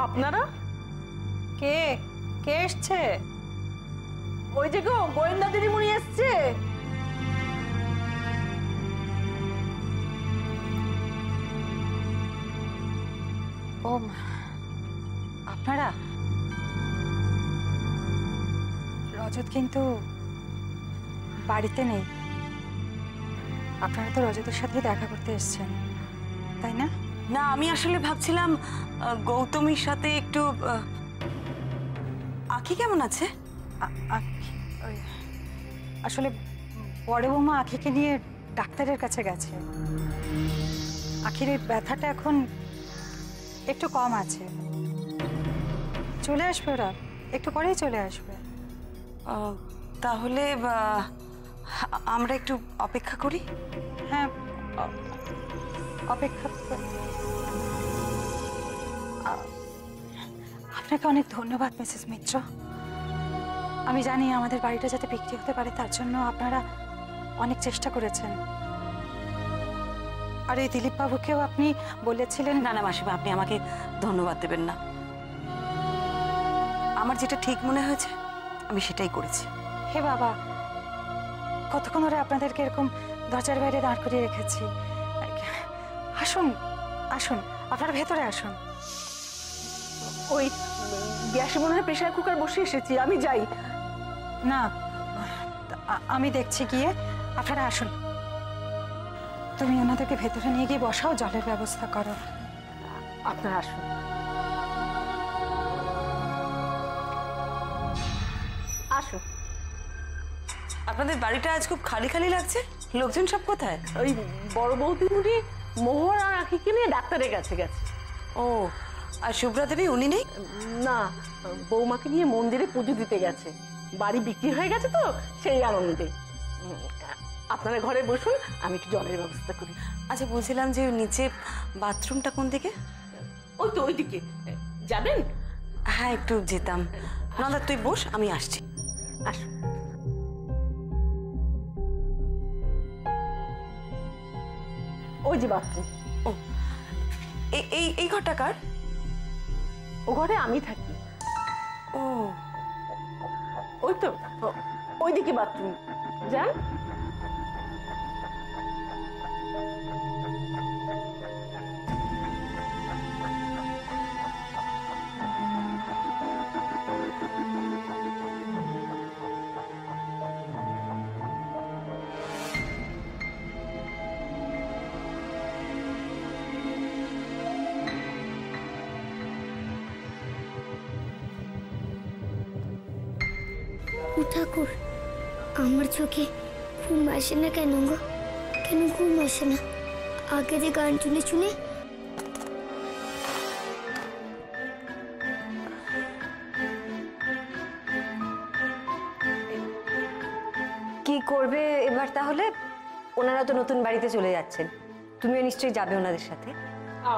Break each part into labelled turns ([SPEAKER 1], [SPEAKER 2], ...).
[SPEAKER 1] আপনারা
[SPEAKER 2] কে কে এসছে?
[SPEAKER 1] ওই যে গো গোয়েন্দা দিদিমণি এসছে।
[SPEAKER 2] ও আপনারা? রজত কিন্তু বাড়িতে নেই। আপনারা তো রজতের সাথে দেখা করতে এসেছেন, তাই না?
[SPEAKER 3] না, আমি আসলে ভাবছিলাম গৌতমীর সাথে একটু। আখি কেমন আছে?
[SPEAKER 2] আসলে বড় বৌমা আখিকে নিয়ে ডাক্তারের কাছে গেছে। আখির ব্যথাটা এখন একটু কম আছে, চলে আসবে ওরা, একটু পরেই চলে আসবে।
[SPEAKER 3] তাহলে আমরা একটু অপেক্ষা করি।
[SPEAKER 2] হ্যাঁ, অপেক্ষা। আপনাকে অনেক ধন্যবাদ মিসেস মিত্র। আমি জানি আমাদের বাড়িটা যাতে বিক্রি হতে পারে তার জন্য আপনারা অনেক চেষ্টা করেছেন। আর এই দিলীপ বাবুকেও আপনি বলেছিলেন।
[SPEAKER 3] না না মাসিমা, আপনি আমাকে ধন্যবাদ দেবেন না। আমার যেটা ঠিক মনে হয়েছে আমি সেটাই করেছি।
[SPEAKER 2] হে বাবা, কতক্ষণ ধরে আপনাদেরকে এরকম দরজার বাইরে দাঁড় করিয়ে রেখেছি। আসুন আসুন, আপনারা ভেতরে আসুন।
[SPEAKER 1] ওই গ্যাসে মনে হয় প্রেসার কুকার বসে এসেছি, আমি যাই।
[SPEAKER 2] না, আমি দেখছি গিয়ে। আপনারা আসুন, তুমি ওনাদেরকে ভেতরে নিয়ে গিয়ে বসাও, জলের ব্যবস্থা করো।
[SPEAKER 1] আপনারা আসুন। আসুন।
[SPEAKER 3] আপনাদের বাড়িটা আজ খুব খালি খালি লাগছে, লোকজন সব কোথায়?
[SPEAKER 1] ওই বড় বৌদিমণি মোহর আর আখিকে নিয়ে ডাক্তারের কাছে গেছে।
[SPEAKER 3] ও, আর শুভ্রা দেবী উনি নেই?
[SPEAKER 1] না, বৌমাকে নিয়ে মন্দিরে পুজো দিতে গেছে। বাড়ি বিক্রি হয়ে গেছে তো, সেই আনন্দে। আপনারা ঘরে বসুন, আমি একটু জলের ব্যবস্থা করি।
[SPEAKER 3] আচ্ছা, বলছিলাম যে নিচে বাথরুমটা কোন দিকে?
[SPEAKER 1] ওই তো ওই দিকে যাবেন?
[SPEAKER 3] হ্যাঁ, একটু যেতাম। নন্দা তুই বস, আমি আসছি।
[SPEAKER 1] আসুন। ওই যে বাথরুম।
[SPEAKER 3] ও, এই ঘরটা কার?
[SPEAKER 1] ও ঘরে আমি থাকি।
[SPEAKER 3] ও,
[SPEAKER 1] ওই তো ওইদিকে বাথরুম, যান।
[SPEAKER 4] ঠাকুর, আমার চোখে ঘুম আসে না কেন গো? কেন ঘুম আসে না? আগে যে গান শুনে শুনে।
[SPEAKER 5] কি করবে এবার তাহলে? ওনারা তো নতুন বাড়িতে চলে যাচ্ছেন, তুমিও নিশ্চয়ই যাবে ওনাদের সাথে।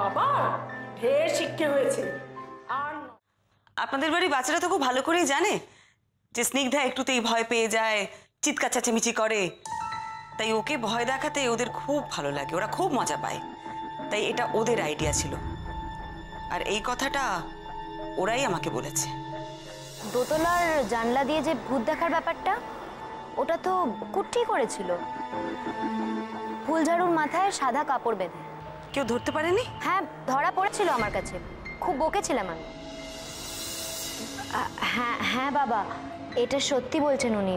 [SPEAKER 1] আবার ঢের শিক্ষা হয়েছে। আর
[SPEAKER 3] আপনাদের বাড়ি বাচ্চারা তো খুব ভালো করেই জানে যে স্নিগ্ধা একটুতেই ভয় পেয়ে যায়, চিৎকার চেঁচামেচি করে। তাই ওকে ভয় দেখাতে ওদের খুব ভালো লাগে, ওরা খুব মজা পায়। তাই এটা ওদের আইডিয়া ছিল, আর এই কথাটা ওরাই আমাকে বলেছে।
[SPEAKER 6] দোতলার জানলা দিয়ে যে ভূত দেখার ব্যাপারটা, ওটা তো কুট্টি করেছিল, ফুলঝাড়ুর মাথায় সাদা কাপড় বেঁধে।
[SPEAKER 3] কেউ ধরতে পারেনি?
[SPEAKER 6] হ্যাঁ, ধরা পড়েছিল আমার কাছে, খুব বকেছিলাম আমি। হ্যাঁ হ্যাঁ বাবা, এটা সত্যি বলছেন উনি।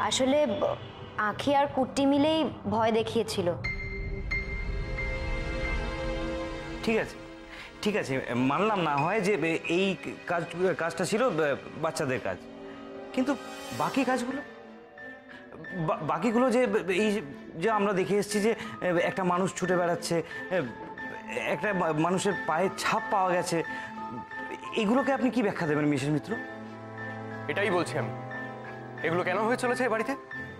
[SPEAKER 6] আসলে আখি আর কুট্টি মিলেই ভয় দেখিয়েছিল।
[SPEAKER 7] ঠিক আছে ঠিক আছে, মানলাম না হয় যে এই কাজটা ছিল বাচ্চাদের কাজ, কিন্তু বাকিগুলো যে এই যে আমরা দেখে এসেছি যে একটা মানুষ ছুটে বেড়াচ্ছে, একটা মানুষের পায়ের ছাপ পাওয়া গেছে, এগুলোকে আপনি কি ব্যাখ্যা দেবেন মিসেস মিত্র?
[SPEAKER 8] এটাই বলছি আমি, এগুলো কেন হয়ে চলেছে এই বাড়িতে?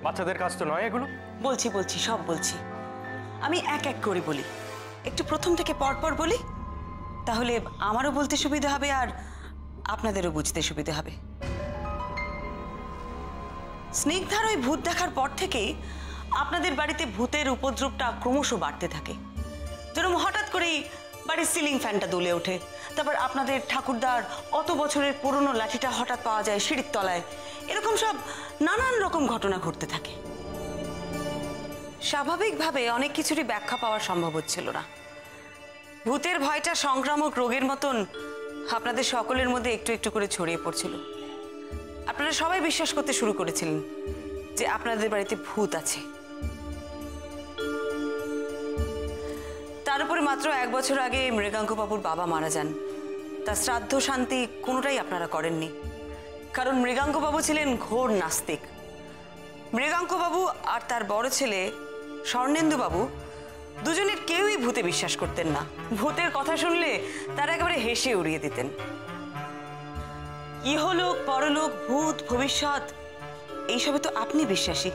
[SPEAKER 8] বাচ্চাদের কাজ তো নয় এগুলো।
[SPEAKER 3] বলছি সব বলছি। আমি এক এক করে বলি, একটু প্রথম থেকে পরপর বলি, তাহলে আমারও বলতে সুবিধা হবে আর আপনাদেরও বুঝতে সুবিধা হবে। স্নিগ্ধার ওই ভূত দেখার পর থেকেই আপনাদের বাড়িতে ভূতের উপদ্রবটা ক্রমশ বাড়তে থাকে। যেরকম হঠাৎ করেই বাড়ির সিলিং ফ্যানটা দুলে ওঠে, তারপর আপনাদের ঠাকুরদার অত বছরের পুরনো লাঠিটা হঠাৎ পাওয়া যায় সিঁড়ির তলায়, এরকম সব নানান রকম ঘটনা ঘটতে থাকে। স্বাভাবিকভাবে অনেক কিছুরই ব্যাখ্যা পাওয়া সম্ভব হচ্ছিল না। ভূতের ভয়টা সংক্রামক রোগের মতন আপনাদের সকলের মধ্যে একটু একটু করে ছড়িয়ে পড়ছিল। আপনারা সবাই বিশ্বাস করতে শুরু করেছিলেন যে আপনাদের বাড়িতে ভূত আছে। তার উপরে মাত্র 1 বছর আগে মৃগাঙ্ক বাবুর বাবা মারা যান। তার শ্রাদ্ধ শান্তি কোনোটাই আপনারা করেননি, কারণ মৃগাঙ্ক বাবু ছিলেন ঘোর নাস্তিক। মৃগাঙ্ক বাবু আর তার বড় ছেলে স্বর্ণেন্দু বাবু দুজনের কেউই ভূতে বিশ্বাস করতেন না। ভূতের কথা শুনলে তারা একেবারে হেসে উড়িয়ে দিতেন। ইহলোক, পরলোক, ভূত, ভবিষ্যৎ এইসবে তো আপনি বিশ্বাসী,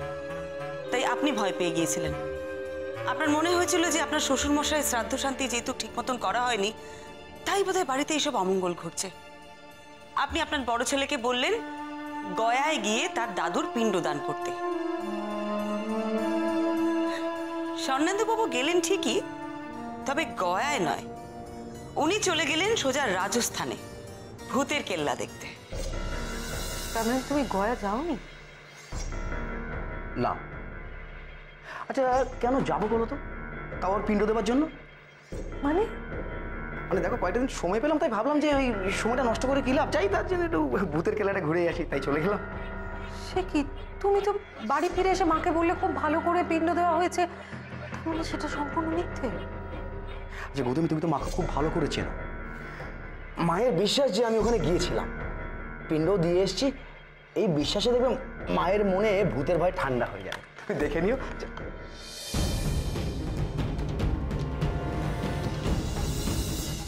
[SPEAKER 3] তাই আপনি ভয় পেয়ে গিয়েছিলেন। আপনার মনে হয়েছিল যে আপনার শ্বশুরমশাইয়ের শ্রাদ্ধ শান্তি যেহেতু ঠিক মতন করা হয়নি, তাই বোধহয় বাড়িতে এইসব অমঙ্গল ঘটছে। আপনি আপনার বড় ছেলেকে বললেন গয়ায় গিয়ে তার দাদুর পিণ্ডদান করতে। স্বর্ণেন্দুবাবু গেলেন ঠিকই, তবে গয়ায় নয়, উনি চলে গেলেন সোজা রাজস্থানে ভূতের কেল্লা দেখতে।
[SPEAKER 5] তার মানে তুমি গয়া যাওনি?
[SPEAKER 9] না। আচ্ছা কেন যাবো বলো তো, তাও আর পিণ্ড দেওয়ার জন্য?
[SPEAKER 5] মানে
[SPEAKER 9] মানে দেখো কয়েকটা দিন সময় পেলাম, তাই ভাবলাম যে ওই সময়টা নষ্ট করে কি লাভ, যাই তার জন্য একটু ভূতের কেল্লাটা ঘুরে আসি, তাই চলে গেলাম।
[SPEAKER 5] সে কি, তুমি তো বাড়ি ফিরে এসে মাকে বললে খুব ভালো করে পিণ্ড দেওয়া হয়েছে, তাহলে সেটা সম্পূর্ণ মিথ্যে?
[SPEAKER 9] আচ্ছা গৌতমী, তুমি তো মাকে খুব ভালো করে চেনো। মায়ের বিশ্বাস যে আমি ওখানে গিয়েছিলাম, পিণ্ড দিয়ে এসেছি, এই বিশ্বাসে দেখবে মায়ের মনে ভূতের ভয় ঠান্ডা হয়ে যাবে। তুমি দেখে নিও।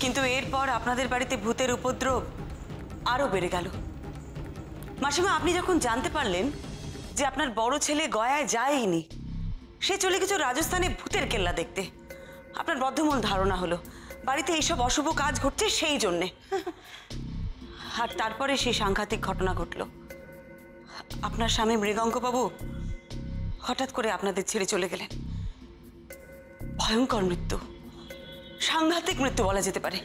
[SPEAKER 3] কিন্তু এরপর আপনাদের বাড়িতে ভূতের উপদ্রব আরো বেড়ে গেল। মাসিমা, আপনি যখন জানতে পারলেন যে আপনার বড় ছেলে গয়ায় যায়নি, সে চলে গেছে রাজস্থানে ভূতের কেল্লা দেখতে, আপনার বদ্ধমূল ধারণা হলো বাড়িতে এইসব অশুভ কাজ ঘটছে সেই জন্যে। আর তারপরে সেই সাংঘাতিক ঘটনা ঘটল। আপনার স্বামী মৃগাঙ্কবাবু হঠাৎ করে আপনাদের ছেড়ে চলে গেলেন। ভয়ঙ্কর মৃত্যু, সাংঘাতিক মৃত্যু বলা যেতে পারে।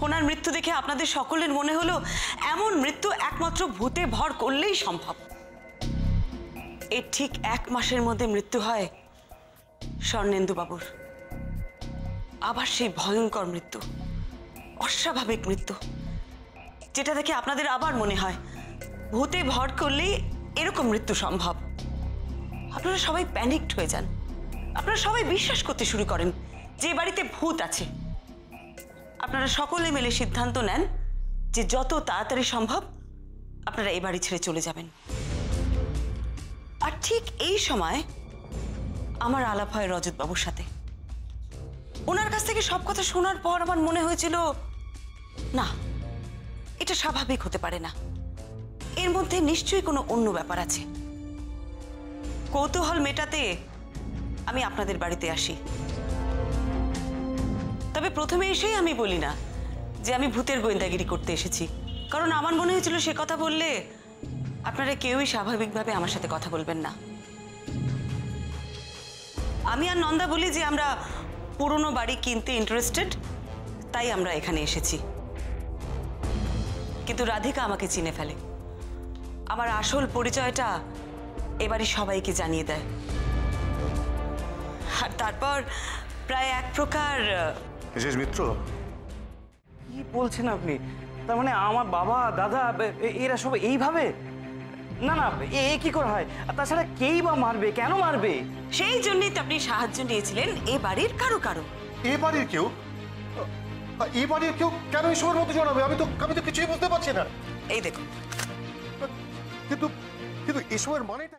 [SPEAKER 3] ওনার মৃত্যু দেখে আপনাদের সকলের মনে হলো এমন মৃত্যু একমাত্র ভূতে ভর করলেই সম্ভব। এর ঠিক 1 মাসের মধ্যে মৃত্যু হয় স্বর্ণেন্দু বাবুর। আবার সেই ভয়ঙ্কর মৃত্যু, অস্বাভাবিক মৃত্যু, যেটা দেখে আপনাদের আবার মনে হয় ভূতে ভর করলেই এরকম মৃত্যু সম্ভব। আপনারা সবাই প্যানিকড হয়ে যান, আপনারা সবাই বিশ্বাস করতে শুরু করেন যে বাড়িতে ভূত আছে। আপনারা সকলে মিলে সিদ্ধান্ত নেন যে যত তাড়াতাড়ি সম্ভব আপনারা এই বাড়ি ছেড়ে চলে যাবেন। আর ঠিক এই সময় আমার আলাপ হয় রজত বাবুর সাথে। ওনার কাছ থেকে সব কথা শোনার পর আমার মনে হয়েছিল, না, এটা স্বাভাবিক হতে পারে না, এর মধ্যে নিশ্চয়ই কোনো অন্য ব্যাপার আছে। কৌতূহল মেটাতে আমি আপনাদের বাড়িতে আসি। তবে প্রথমে এসেই আমি বলি না যে আমি ভূতের গোয়েন্দাগিরি করতে এসেছি, কারণ আমার মনে হয়েছিল সে কথা বললে আপনারা কেউই স্বাভাবিকভাবে আমার সাথে কথা বলবেন না। আমি আর নন্দা বলি যে আমরা পুরনো বাড়ি কিনতে ইন্টারেস্টেড, তাই আমরা এখানে এসেছি। কিন্তু রাধিকা আমাকে চিনে ফেলে, আমার আসল পরিচয়টা এবারই সবাইকে জানিয়ে দেয়। আর তারপর প্রায় এক প্রকার
[SPEAKER 10] মিসেস মিত্র,
[SPEAKER 7] কি বলছেন আপনি? তার মানে আমার বাবা, দাদা এরা সব এইভাবে? না না, এ কি করে হয়? আর তাছাড়া কেই বা মারবে, কেন মারবে?
[SPEAKER 3] সেই জন্যই তো আপনি সাহায্য নিয়েছিলেন এ বাড়ির কারো কারো।
[SPEAKER 10] এ বাড়ির কেউ? এ বাড়ির কেউ কেন এসবের মধ্যে জড়াবে? আমি তো কিছুই বুঝতে পারছি না।
[SPEAKER 3] এই দেখুন,
[SPEAKER 10] কিন্তু কিন্তু এসবের মানেটা